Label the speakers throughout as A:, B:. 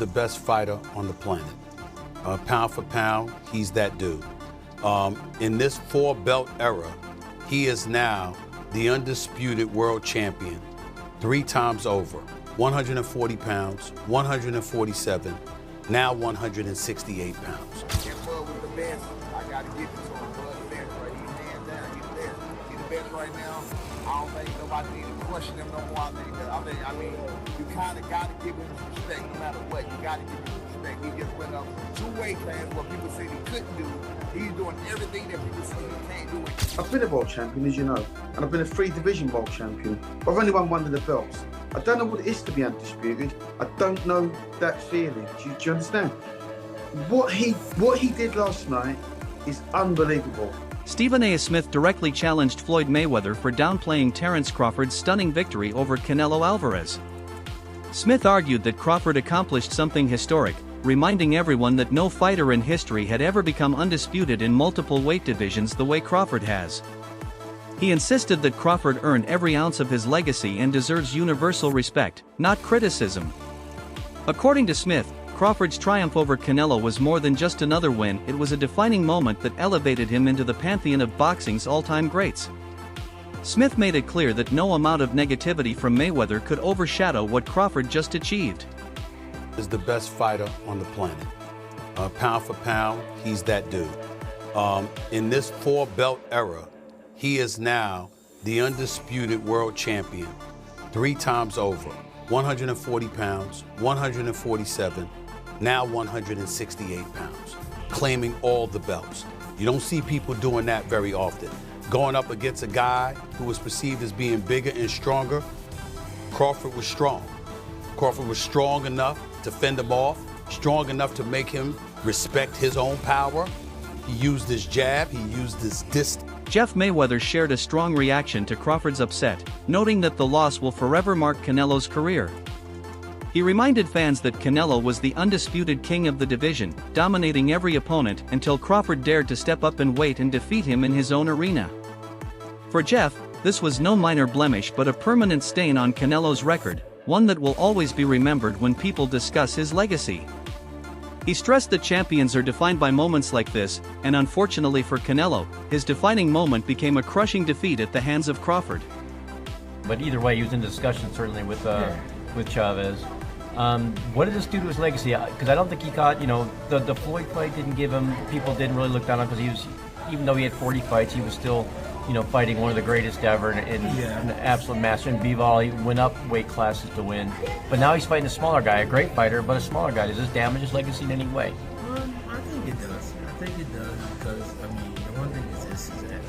A: best fighter on the planet. Pound for pound, he's that dude. In this four-belt era, he is now the undisputed world champion 3 times over. 140 pounds, 147, now 168 pounds.
B: With the best, I gotta give it to him. The best, right? He's hands down. He's the best. He's the best right now. I don't think nobody need to question him no more. I mean, you kind of gotta give him respect no matter what. You gotta give him respect. He just went up 2 weight classes what people said he couldn't do. He's doing everything that people say he can't do.
C: I've been a world champion, as you know, and I've been a 3-division world champion. I've only won 1 of the belts. I don't know what it is to be undisputed. I don't know that feeling. Do you understand? What he did last night is unbelievable.
D: Stephen A. Smith directly challenged Floyd Mayweather for downplaying Terence Crawford's stunning victory over Canelo Álvarez. Smith argued that Crawford accomplished something historic, reminding everyone that no fighter in history had ever become undisputed in multiple weight divisions the way Crawford has. He insisted that Crawford earned every ounce of his legacy and deserves universal respect, not criticism. According to Smith, Crawford's triumph over Canelo was more than just another win, it was a defining moment that elevated him into the pantheon of boxing's all-time greats. Smith made it clear that no amount of negativity from Mayweather could overshadow what Crawford just achieved.
A: Is the best fighter on the planet. Pound for pound, he's that dude. In this four-belt era, he is now the undisputed world champion 3 times over. 140 pounds, 147, now 168 pounds, claiming all the belts. You don't see people doing that very often. Going up against a guy who was perceived as being bigger and stronger, Crawford was strong. Crawford was strong enough to fend him off, strong enough to make him respect his own power. He used his jab, he used his distance.
D: Jeff Mayweather shared a strong reaction to Crawford's upset, noting that the loss will forever mark Canelo's career. He reminded fans that Canelo was the undisputed king of the division, dominating every opponent until Crawford dared to step up in weight and defeat him in his own arena. For Jeff, this was no minor blemish but a permanent stain on Canelo's record, one that will always be remembered when people discuss his legacy. He stressed that champions are defined by moments like this, and unfortunately for Canelo, his defining moment became a crushing defeat at the hands of Crawford.
E: But either way, he was in discussion certainly with Chavez. What did this do to his legacy? Because I don't think he got, the Floyd fight didn't give him, people didn't really look down on him because even though he had 40 fights, he was still, fighting one of the greatest ever and an absolute master in b-ball. He went up weight classes to win. But now he's fighting a smaller guy, a great fighter, but a smaller guy. Does this damage his legacy in any way?
F: I think it does. Because, the one thing is this, is that,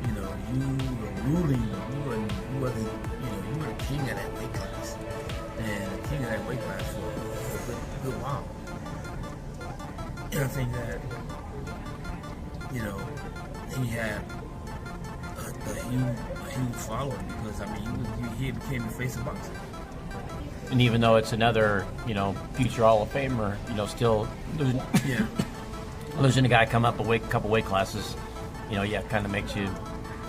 F: you were ruling, you were the king of that weight class. And the king of that weight class for a good while. And I think that, he had a huge following because, he became the face of boxing.
E: And even though it's another, future Hall of Famer, still losing a guy come up a couple weight classes, kind of makes you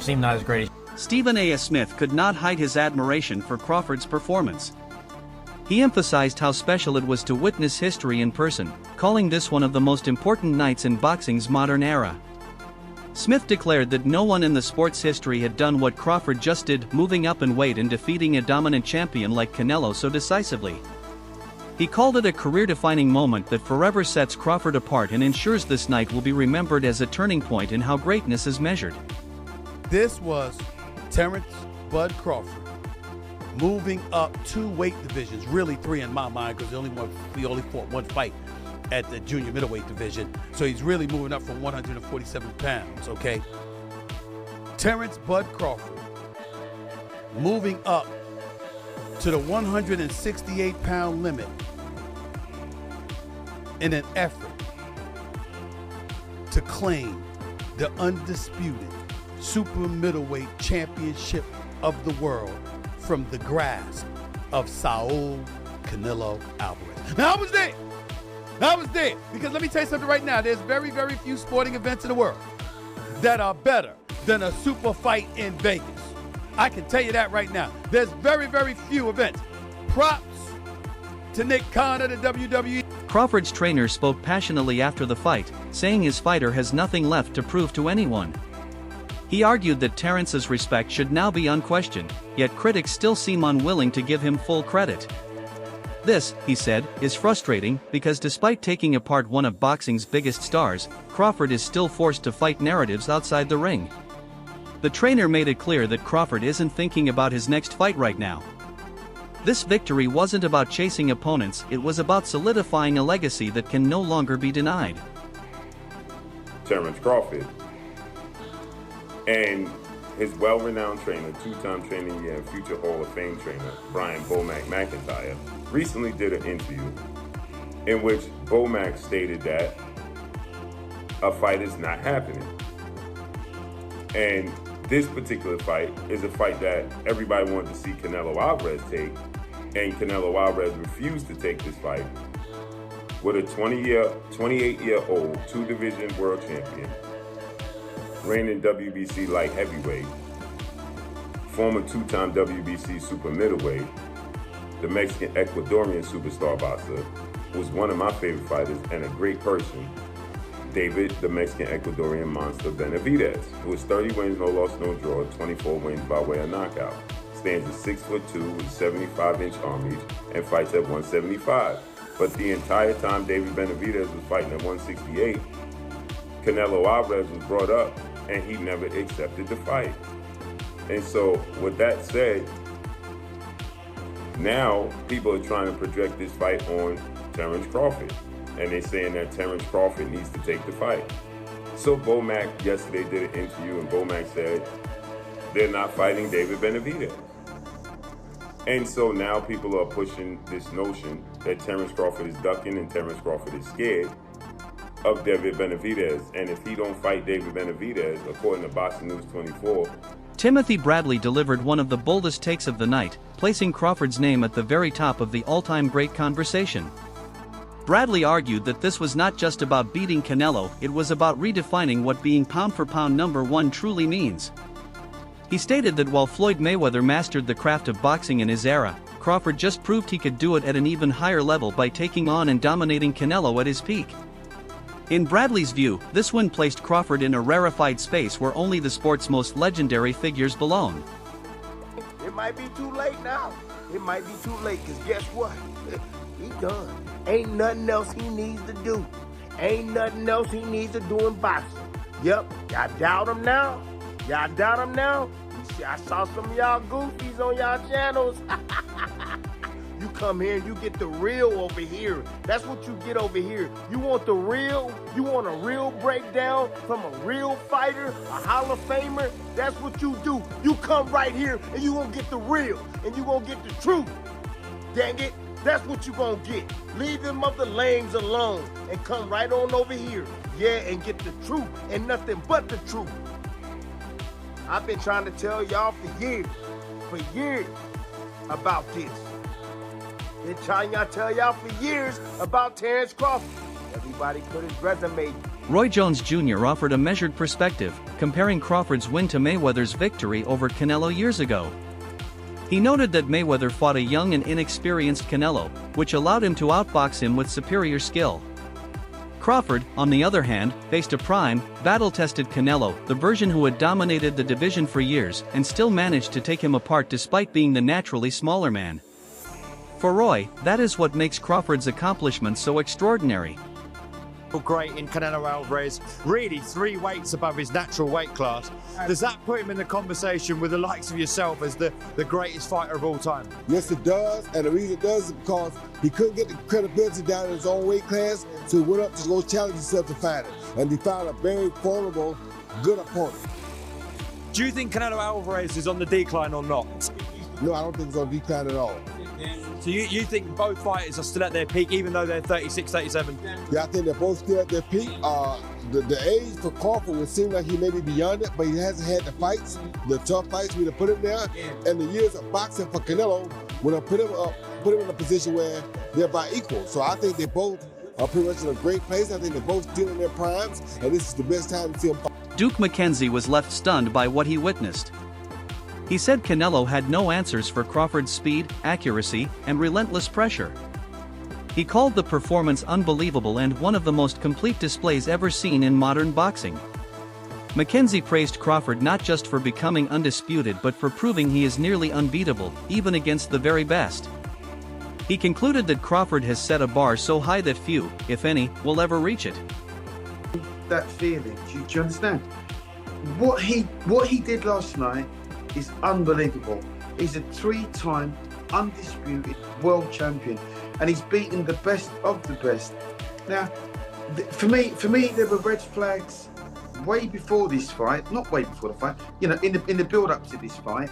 E: seem not as great.
D: Stephen A. Smith could not hide his admiration for Crawford's performance. He emphasized how special it was to witness history in person, calling this one of the most important nights in boxing's modern era. Smith declared that no one in the sport's history had done what Crawford just did, moving up in weight and defeating a dominant champion like Canelo so decisively. He called it a career-defining moment that forever sets Crawford apart and ensures this night will be remembered as a turning point in how greatness is measured.
A: This was Terence "Bud" Crawford moving up 2 weight divisions, really 3 in my mind, because he only fought 1 fight at the junior middleweight division. So he's really moving up from 147 pounds, okay? Terence "Bud" Crawford moving up to the 168-pound limit in an effort to claim the undisputed super middleweight championship of the world from the grasp of Saul Canelo Álvarez. Now, I was there, because let me tell you something right now. There's very, very few sporting events in the world that are better than a super fight in Vegas. I can tell you that right now. There's very, very few events. Props to Nick Khan of the WWE.
D: Crawford's trainer spoke passionately after the fight, saying his fighter has nothing left to prove to anyone. He argued that Terence's respect should now be unquestioned, yet critics still seem unwilling to give him full credit. This, he said, is frustrating because despite taking apart one of boxing's biggest stars, Crawford is still forced to fight narratives outside the ring. The trainer made it clear that Crawford isn't thinking about his next fight right now. This victory wasn't about chasing opponents, it was about solidifying a legacy that can no longer be denied.
G: Terence Crawford and his well-renowned trainer, two-time trainer and future Hall of Fame trainer, Brian Bomac McIntyre, recently did an interview in which Bomac stated that a fight is not happening. And this particular fight is a fight that everybody wanted to see Canelo Álvarez take, and Canelo Álvarez refused to take this fight with a 28-year-old two-division world champion, reigning WBC light heavyweight, former two-time WBC super middleweight, the Mexican Ecuadorian superstar boxer, was one of my favorite fighters and a great person, David the Mexican Ecuadorian monster Benavidez, who has 30 wins, no loss, no draw, 24 wins by way of knockout, stands at 6'2" with 75-inch arm reach, and fights at 175. But the entire time David Benavidez was fighting at 168, Canelo Álvarez was brought up and he never accepted the fight. And so with that said, now people are trying to project this fight on Terence Crawford. And they're saying that Terence Crawford needs to take the fight. So Bomac yesterday did an interview and Bomac said they're not fighting David Benavidez. And so now people are pushing this notion that Terence Crawford is ducking and Terence Crawford is scared of David Benavidez. And if he don't fight David Benavidez, according to Boxing News 24,
D: Timothy Bradley delivered one of the boldest takes of the night, placing Crawford's name at the very top of the all-time great conversation. Bradley argued that this was not just about beating Canelo, it was about redefining what being pound-for-pound #1 truly means. He stated that while Floyd Mayweather mastered the craft of boxing in his era, Crawford just proved he could do it at an even higher level by taking on and dominating Canelo at his peak. In Bradley's view, this win placed Crawford in a rarefied space where only the sport's most legendary figures belong.
H: It might be too late now. It might be too late, because guess what? He done. Ain't nothing else he needs to do. Ain't nothing else he needs to do in boxing. Yep, y'all doubt him now? Y'all doubt him now? I saw some of y'all goofies on y'all channels. You come here and you get the real over here. That's what you get over here. You want the real? You want a real breakdown from a real fighter, a Hall of Famer? That's what you do. You come right here and you gonna get the real, and you gonna get the truth. Dang it, that's what you gonna get. Leave them other lames alone and come right on over here. Yeah, and get the truth and nothing but the truth. I've been trying to tell y'all for years about this. Been trying to tell y'all for years about Terence Crawford. Everybody put his resume.
D: Roy Jones Jr. offered a measured perspective, comparing Crawford's win to Mayweather's victory over Canelo years ago. He noted that Mayweather fought a young and inexperienced Canelo, which allowed him to outbox him with superior skill. Crawford, on the other hand, faced a prime, battle-tested Canelo, the version who had dominated the division for years and still managed to take him apart despite being the naturally smaller man. For Roy, that is what makes Crawford's accomplishments so extraordinary.
I: Great in Canelo Álvarez, really 3 weights above his natural weight class. Does that put him in the conversation with the likes of yourself as the greatest fighter of all time?
J: Yes, it does, and the reason it does is because he couldn't get the credibility down in his own weight class, so he went up to go challenge himself to fight it, and he found a very formidable, good opponent.
I: Do you think Canelo Álvarez is on the decline or not?
J: No, I don't think he's on decline at all.
I: So you think both fighters are still at their peak, even though they're 36, 37?
J: Yeah, I think they're both still at their peak. The age for Crawford would seem like he may be beyond it, but he hasn't had the fights, the tough fights we to put him there. And the years of boxing for Canelo would have put him in a position where they're about equal. So I think they both are pretty much in a great place. I think they're both still in their primes, and this is the best time to see them fight.
D: Duke McKenzie was left stunned by what he witnessed. He said Canelo had no answers for Crawford's speed, accuracy, and relentless pressure. He called the performance unbelievable and one of the most complete displays ever seen in modern boxing. McKenzie praised Crawford not just for becoming undisputed but for proving he is nearly unbeatable, even against the very best. He concluded that Crawford has set a bar so high that few, if any, will ever reach it.
C: That feeling, do you understand? What he did last night is unbelievable. He's a 3-time undisputed world champion, and he's beaten the best of the best. Now, for me, there were red flags way before this fight, not way before the fight. You know, in the build-up to this fight,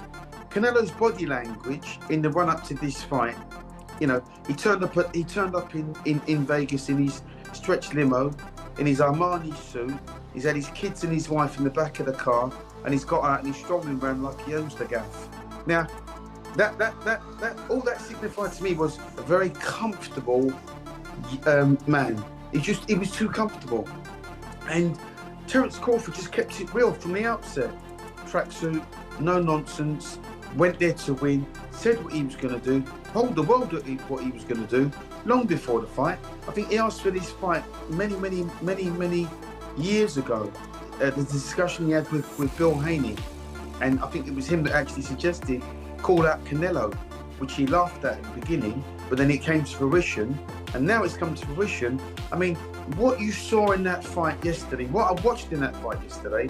C: Canelo's body language in the run-up to this fight. You know, he turned up in Vegas in his stretch limo, in his Armani suit. He's had his kids and his wife in the back of the car, and he's got out and he's strolling around like he owns the gaff. Now, that all that signified to me was a very comfortable man. He was too comfortable, and Terence Crawford just kept it real from the outset. Tracksuit, no nonsense, went there to win, said what he was going to do, told the world what he was going to do long before the fight. I think he asked for this fight many years ago. The discussion he had with Bill Haney, and I think it was him that actually suggested call out Canelo, which he laughed at the beginning, but then it came to fruition, and now it's come to fruition. I mean, what you saw in that fight yesterday, what I watched in that fight yesterday,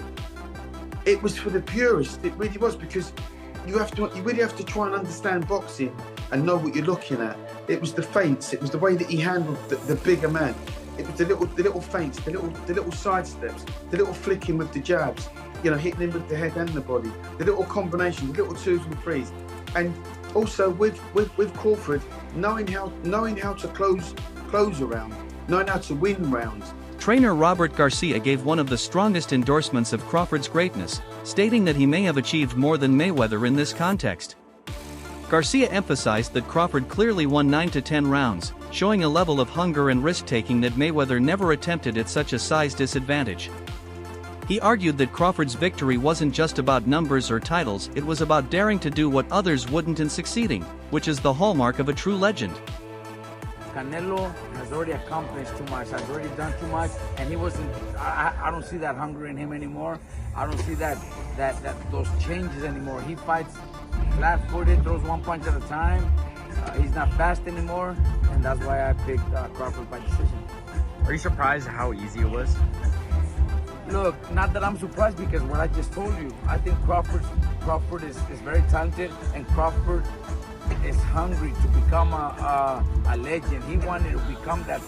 C: it was for the purists. It really was, because you really have to try and understand boxing and know what you're looking at. It was the feints, it was the way that he handled the bigger man. It was the little feints, the little side steps, the little flicking with the jabs, you know, hitting him with the head and the body, the little combinations, the little 2s and 3s, and also with Crawford knowing how to close a round, knowing how to win rounds.
D: Trainer Robert Garcia gave one of the strongest endorsements of Crawford's greatness, stating that he may have achieved more than Mayweather in this context. Garcia emphasized that Crawford clearly won 9 to 10 rounds, showing a level of hunger and risk-taking that Mayweather never attempted at such a size disadvantage. He argued that Crawford's victory wasn't just about numbers or titles, it was about daring to do what others wouldn't and succeeding, which is the hallmark of a true legend.
K: Canelo has already accomplished too much, has already done too much, and he wasn't. I don't see that hunger in him anymore. I don't see those changes anymore. He fights flat-footed, throws one punch at a time. He's not fast anymore, and that's why I picked Crawford by decision.
L: Are you surprised at how easy it was?
K: Look, not that I'm surprised, because what I just told you, I think Crawford is very talented, and Crawford is hungry to become a legend. He wanted to become that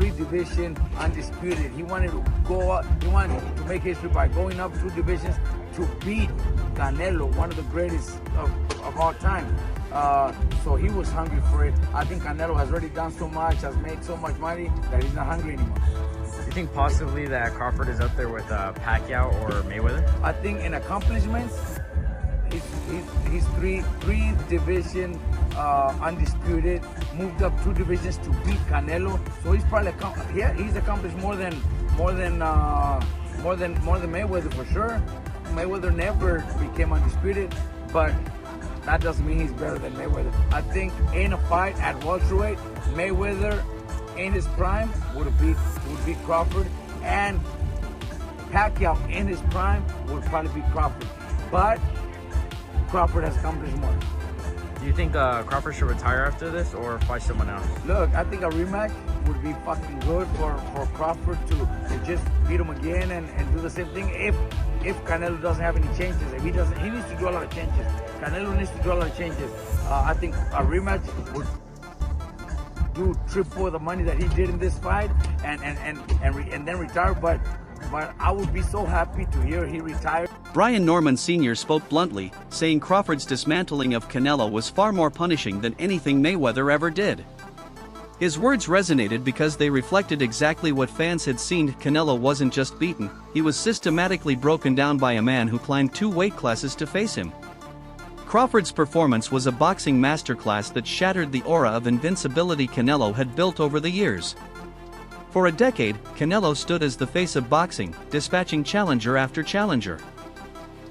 K: three-division undisputed. He wanted to go up, he wanted to make history by going up 2 divisions to beat Canelo, one of the greatest of all time. So he was hungry for it. I think Canelo has already done so much, has made so much money, that he's not hungry anymore.
L: Do you think possibly that Crawford is up there with Pacquiao or Mayweather?
K: I think in accomplishments, he's three division undisputed, moved up 2 divisions to beat Canelo. So he's probably he's accomplished more than Mayweather for sure. Mayweather never became undisputed, but that doesn't mean he's better than Mayweather. I think in a fight at welterweight, Mayweather in his prime would beat Crawford, and Pacquiao in his prime would probably beat Crawford. But Crawford has accomplished more.
L: Do you think Crawford should retire after this or fight someone else?
K: Look, I think a rematch would be fucking good for Crawford to just beat him again and do the same thing if Canelo doesn't have any changes. If he doesn't, he needs to do a lot of changes. Canelo needs to do a lot of changes. I think a rematch would do triple the money that he did in this fight and then retire. But I would be so happy to hear he retired.
D: Brian Norman Sr. spoke bluntly, saying Crawford's dismantling of Canelo was far more punishing than anything Mayweather ever did. His words resonated because they reflected exactly what fans had seen. Canelo wasn't just beaten, he was systematically broken down by a man who climbed 2 weight classes to face him. Crawford's performance was a boxing masterclass that shattered the aura of invincibility Canelo had built over the years. For a decade, Canelo stood as the face of boxing, dispatching challenger after challenger.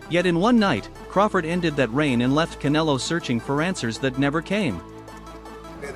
D: Yet in one night, Crawford ended that reign and left Canelo searching for answers that never came.
B: That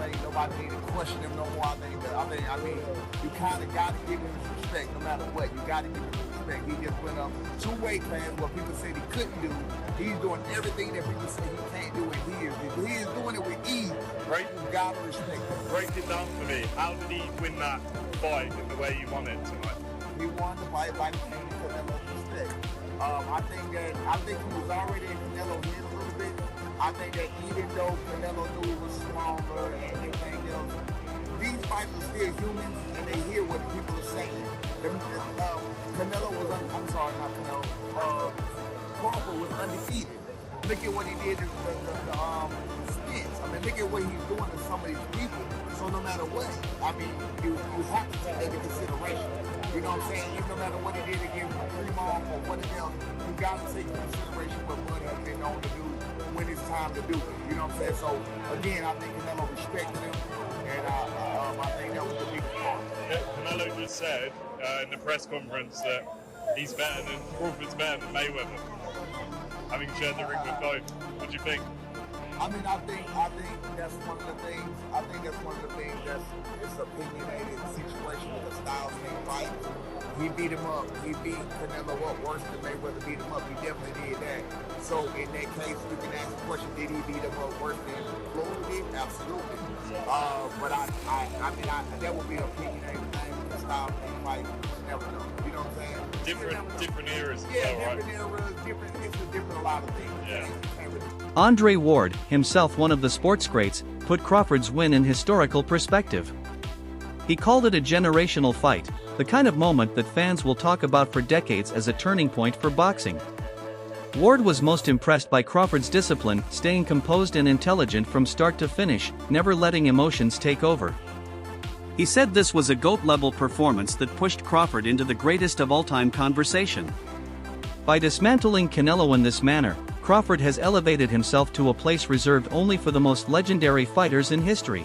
B: think nobody need to question him no more. I mean, you kind of got to give him his respect no matter what. You got to give him his respect. He just went up 2 weight classes what people said he couldn't do. He's doing everything that people say he can't do, and he is doing it with ease.
M: Right.
B: You got to respect him.
M: Break it down for me. How did he win that fight in the way you want it tonight?
B: He won the fight by taking Canelo's respect. I think he was already in Canelo's head a little bit. I think that even though Canelo knew he was stronger and everything else, these fighters are still humans and they hear what people are saying. Canelo was, I'm sorry, not Canelo, Crawford was undefeated. Look at what he did to the Spence. I mean, look at what he's doing to some of these people. So no matter what, I mean, you have to take that into consideration. You know what I'm saying? Even no matter what he did against Primo or whatever else, you got to take into consideration what Bud has been known to do when it's time to do it. You know what I'm saying? So again, I think Canelo respected him, and I think that was the biggest part.
M: Canelo just said in the press conference that Crawford's better than Mayweather, having shared the ring with both. What do you think?
B: I mean, I think that's one of the things. I think that's one of the things that's it's opinionated situation with the Styles thing fight. He beat him up. He beat Canelo up worse than Mayweather beat him up. He definitely did that. So in that case, you can ask the question: did he beat him up worse than Floyd did? Absolutely. But I mean, that would be an opinionated thing with the Styles thing fight. Never know. You know what I'm saying?
M: Different eras.
B: Yeah,
M: well,
B: different eras. It's a different a lot of things.
M: Yeah.
D: Andre Ward, himself one of the sports greats, put Crawford's win in historical perspective. He called it a generational fight, the kind of moment that fans will talk about for decades as a turning point for boxing. Ward was most impressed by Crawford's discipline, staying composed and intelligent from start to finish, never letting emotions take over. He said this was a GOAT-level performance that pushed Crawford into the greatest of all-time conversation. By dismantling Canelo in this manner, Crawford has elevated himself to a place reserved only for the most legendary fighters in history.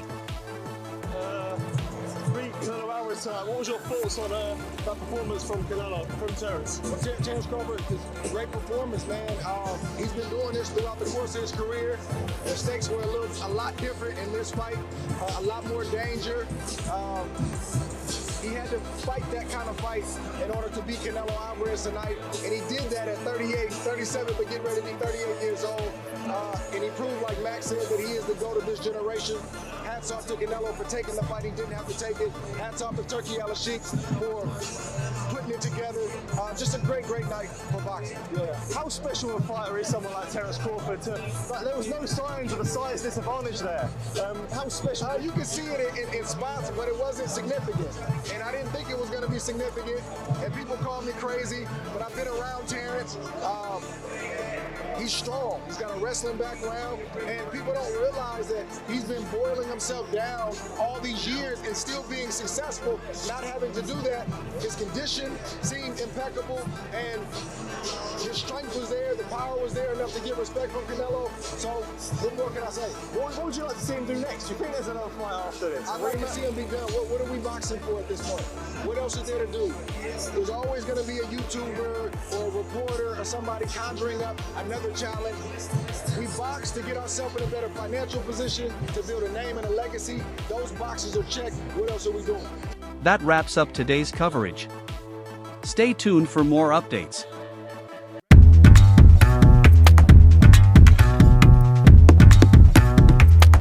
N: Canelo Álvarez, what was your thoughts on that performance from Terence?
J: Terence Crawford is a great performance, man. He's been doing this throughout the course of his career. The stakes were a lot different in this fight, a lot more danger. He had to fight that kind of fight in order to beat Canelo Álvarez tonight, and he did that at 37, but getting ready to be 38 years old. And he proved, like Max said, that he is the GOAT of this generation. Hats off to Canelo for taking the fight. He didn't have to take it. Hats off to Turkey Al-Sheiks for putting it together. Just a great night for boxing.
N: Yeah. How special a fighter is someone like Terence Crawford? There was no signs of a size disadvantage there. How special?
J: You can see it in spots, but it wasn't significant. And I didn't think it was going to be significant. And people call me crazy, but I've been around Terence. He's strong. He's got a wrestling background, and people don't realize that he's been boiling himself down all these years and still being successful, not having to do that. His condition seemed impeccable, and his strength was there, the power was there enough to get respect from Canelo. So, what more can I say?
N: What would you like to see him do next? Do you think there's another fight after this?
J: I'd like to see him be done. What are we boxing for at this point? What else is there to do? There's always going to be a YouTuber or a reporter or somebody conjuring up another challenge. We box to get ourselves in a better financial position, to build a name and a legacy. Those boxes are checked. What else are we doing?
D: That wraps up today's coverage. Stay tuned for more updates.